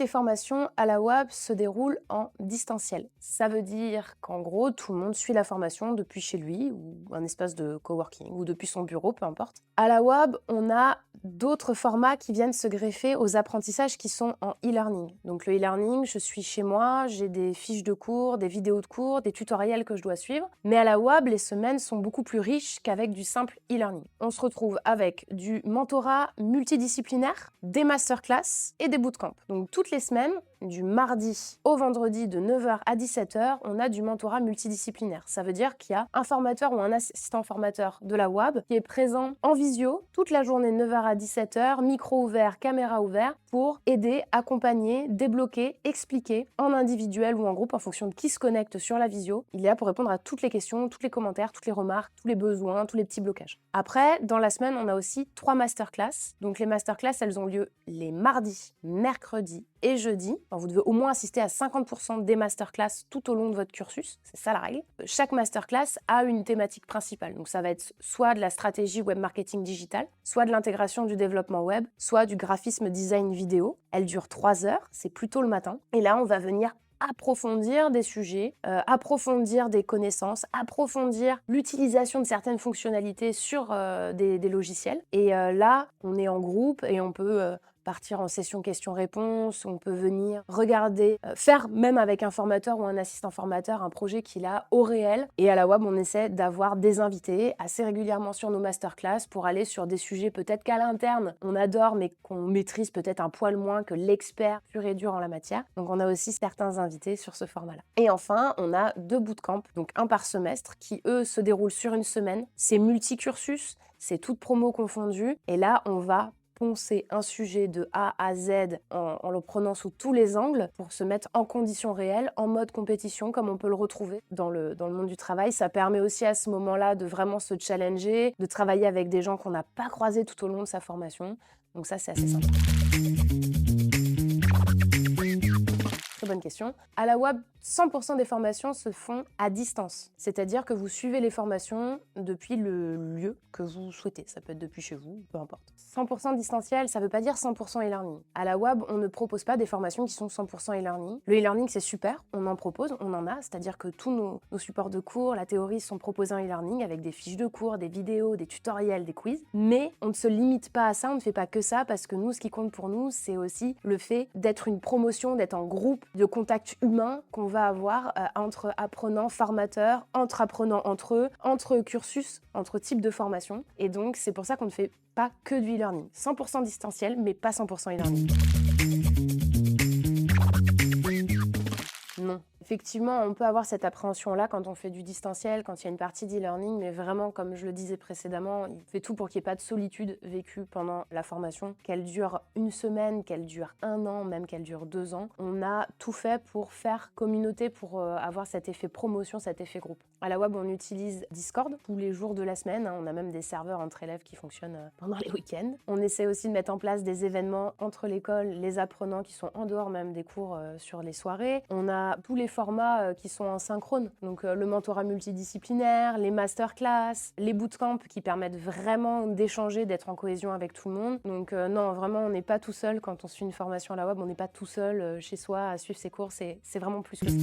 les formations à la WAB se déroulent en distanciel. Ça veut dire qu'en gros, tout le monde suit la formation depuis chez lui ou un espace de coworking ou depuis son bureau, peu importe. À la WAB, on a d'autres formats qui viennent se greffer aux apprentissages qui sont en e-learning. Donc le e-learning, je suis chez moi, j'ai des fiches de cours, des vidéos de cours, des tutoriels que je dois suivre. Mais à la WAB, les semaines sont beaucoup plus riches qu'avec du simple e-learning. On se retrouve avec du mentorat multidisciplinaire, des masterclass et des bootcamps. Donc toutes les semaines, du mardi au vendredi de 9h à 17h, on a du mentorat multidisciplinaire. Ça veut dire qu'il y a un formateur ou un assistant formateur de la WAB qui est présent en visio toute la journée 9h à 17h, micro ouvert, caméra ouvert, pour aider, accompagner, débloquer, expliquer en individuel ou en groupe en fonction de qui se connecte sur la visio. Il est là pour répondre à toutes les questions, tous les commentaires, toutes les remarques, tous les besoins, tous les petits blocages. Après, dans la semaine, on a aussi 3 masterclass. Donc les masterclass, elles ont lieu les mardis, mercredis et jeudis. Alors, vous devez au moins assister à 50% des masterclass tout au long de votre cursus, c'est ça la règle. Chaque masterclass a une thématique principale, donc ça va être soit de la stratégie web marketing digital, soit de l'intégration du développement web, soit du graphisme design vidéo. Elle dure 3 heures, c'est plutôt le matin. Et là, on va venir approfondir des sujets, approfondir des connaissances, approfondir l'utilisation de certaines fonctionnalités sur des logiciels. Et là, on est en groupe et on peut partir en session questions-réponses, on peut venir regarder, faire même avec un formateur ou un assistant formateur un projet qu'il a au réel. Et à la WAB, on essaie d'avoir des invités assez régulièrement sur nos masterclass pour aller sur des sujets peut-être qu'à l'interne, on adore mais qu'on maîtrise peut-être un poil moins que l'expert pur et dur en la matière. Donc on a aussi certains invités sur ce format-là. Et enfin, on a 2 bootcamps, donc un par semestre, qui eux se déroulent sur une semaine. C'est multicursus, c'est toutes promos confondues. Et là, on va poncer un sujet de A à Z en le prenant sous tous les angles pour se mettre en conditions réelles, en mode compétition, comme on peut le retrouver dans le monde du travail. Ça permet aussi à ce moment-là de vraiment se challenger, de travailler avec des gens qu'on n'a pas croisés tout au long de sa formation. Donc ça, c'est assez sympa. Très bonne question. À la WAB, 100% des formations se font à distance. C'est-à-dire que vous suivez les formations depuis le lieu que vous souhaitez. Ça peut être depuis chez vous, peu importe. 100% distanciel, ça ne veut pas dire 100% e-learning. À la WAB, on ne propose pas des formations qui sont 100% e-learning. Le e-learning, c'est super, on en propose, on en a. C'est-à-dire que tous nos supports de cours, la théorie sont proposés en e-learning avec des fiches de cours, des vidéos, des tutoriels, des quiz. Mais on ne se limite pas à ça, on ne fait pas que ça parce que nous, ce qui compte pour nous, c'est aussi le fait d'être une promotion, d'être en groupe, de contact humain qu'on va avoir entre apprenants, formateurs, entre apprenants entre eux, entre cursus, entre types de formation. Et donc, c'est pour ça qu'on ne fait pas que du e-learning. 100% distanciel, mais pas 100% e-learning. Non. Effectivement, on peut avoir cette appréhension-là quand on fait du distanciel, quand il y a une partie d'e-learning, mais vraiment, comme je le disais précédemment, il fait tout pour qu'il n'y ait pas de solitude vécue pendant la formation, qu'elle dure une semaine, qu'elle dure 1 an, même qu'elle dure 2 ans. On a tout fait pour faire communauté, pour avoir cet effet promotion, cet effet groupe. À la WAB, on utilise Discord tous les jours de la semaine. On a même des serveurs entre élèves qui fonctionnent pendant les week-ends. On essaie aussi de mettre en place des événements entre l'école, les apprenants qui sont en dehors même des cours sur les soirées. On a tous les formats qui sont en synchrone. Donc le mentorat multidisciplinaire, les masterclass, les bootcamps qui permettent vraiment d'échanger, d'être en cohésion avec tout le monde. Donc non, vraiment, on n'est pas tout seul quand on suit une formation à la WAB. On n'est pas tout seul chez soi à suivre ses cours. C'est vraiment plus que ça.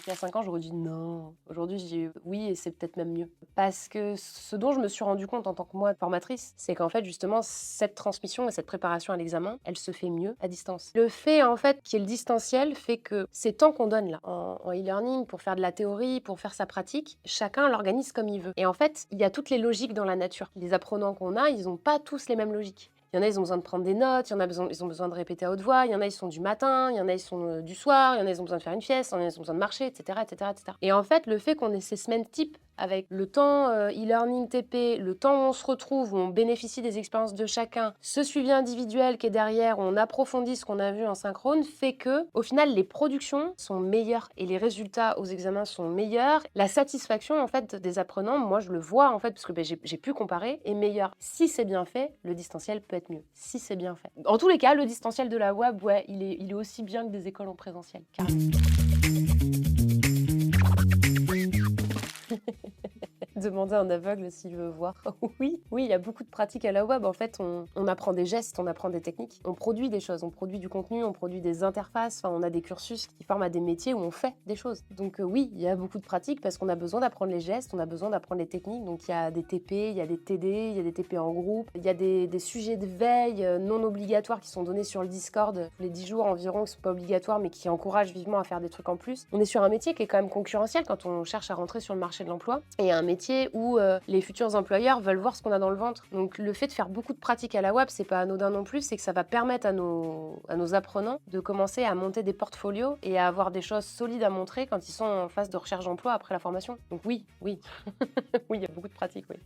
Il y a 5 ans, j'aurais dit non. Aujourd'hui, je dis oui et c'est peut-être même mieux. Parce que ce dont je me suis rendu compte en tant que moi, formatrice, c'est qu'en fait, justement, cette transmission et cette préparation à l'examen, elle se fait mieux à distance. Le fait, en fait, qu'il y ait le distanciel fait que ces temps qu'on donne là, en e-learning, pour faire de la théorie, pour faire sa pratique, chacun l'organise comme il veut. Et en fait, il y a toutes les logiques dans la nature. Les apprenants qu'on a, ils n'ont pas tous les mêmes logiques. Il y en a, ils ont besoin de prendre des notes, il y en a, ils ont besoin de répéter à haute voix, il y en a, ils sont du matin, il y en a, ils sont du soir, il y en a, ils ont besoin de faire une sieste, il y en a, ils ont besoin de marcher, etc., etc., etc. Et en fait, le fait qu'on ait ces semaines types avec le temps e-learning TP, le temps où on se retrouve, où on bénéficie des expériences de chacun, ce suivi individuel qui est derrière, où on approfondit ce qu'on a vu en synchrone, fait que, au final, les productions sont meilleures et les résultats aux examens sont meilleurs. La satisfaction, en fait, des apprenants, moi, je le vois, en fait, parce que j'ai pu comparer, est meilleure. Si c'est bien fait, le distanciel peut être mieux. Si c'est bien fait. En tous les cas, le distanciel de la WAB, ouais, il est aussi bien que des écoles en présentiel, carrément. Demander à un aveugle s'il veut voir. Oui, oui, il y a beaucoup de pratiques à la web. En fait, on apprend des gestes, on apprend des techniques, on produit des choses, on produit du contenu, on produit des interfaces. Enfin, on a des cursus qui forment à des métiers où on fait des choses. Donc oui, il y a beaucoup de pratiques parce qu'on a besoin d'apprendre les gestes, on a besoin d'apprendre les techniques. Donc il y a des TP, il y a des TD, il y a des TP en groupe, il y a des sujets de veille non obligatoires qui sont donnés sur le Discord tous les 10 jours environ, qui sont pas obligatoires mais qui encouragent vivement à faire des trucs en plus. On est sur un métier qui est quand même concurrentiel quand on cherche à rentrer sur le marché de l'emploi et un métier où les futurs employeurs veulent voir ce qu'on a dans le ventre. Donc le fait de faire beaucoup de pratiques à la web, c'est pas anodin non plus, c'est que ça va permettre à nos apprenants de commencer à monter des portfolios et à avoir des choses solides à montrer quand ils sont en phase de recherche d'emploi après la formation. Donc oui, oui, oui, il y a beaucoup de pratiques, oui.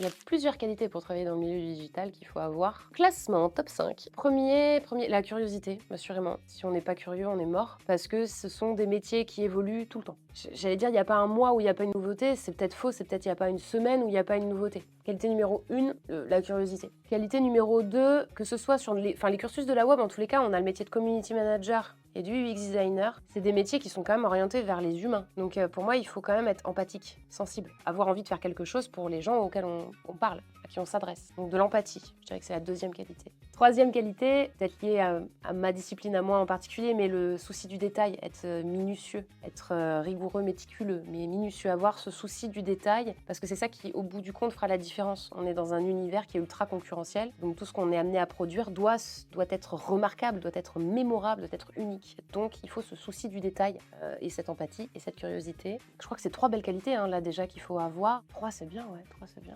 Il y a plusieurs qualités pour travailler dans le milieu du digital qu'il faut avoir. Classement, top 5. Premier, la curiosité, assurément. Si on n'est pas curieux, on est mort. Parce que ce sont des métiers qui évoluent tout le temps. J'allais dire, il n'y a pas un mois où il n'y a pas une nouveauté. C'est peut-être faux, c'est peut-être il n'y a pas une semaine où il n'y a pas une nouveauté. Qualité numéro 1, la curiosité. Qualité numéro 2, que ce soit sur les cursus de la web, en tous les cas, on a le métier de community manager et du UX designer. C'est des métiers qui sont quand même orientés vers les humains. Donc pour moi, il faut quand même être empathique, sensible, avoir envie de faire quelque chose pour les gens auxquels on parle, à qui on s'adresse. Donc de l'empathie, je dirais que c'est la deuxième qualité. Troisième qualité, peut-être liée à ma discipline à moi en particulier, mais le souci du détail, être minutieux, être rigoureux, méticuleux, mais minutieux, avoir ce souci du détail, parce que c'est ça qui, au bout du compte, fera la différence. On est dans un univers qui est ultra concurrentiel, donc tout ce qu'on est amené à produire doit être remarquable, doit être mémorable, doit être unique. Donc il faut ce souci du détail et cette empathie et cette curiosité. Je crois que c'est 3 belles qualités là déjà qu'il faut avoir. 3 c'est bien, ouais, 3 c'est bien.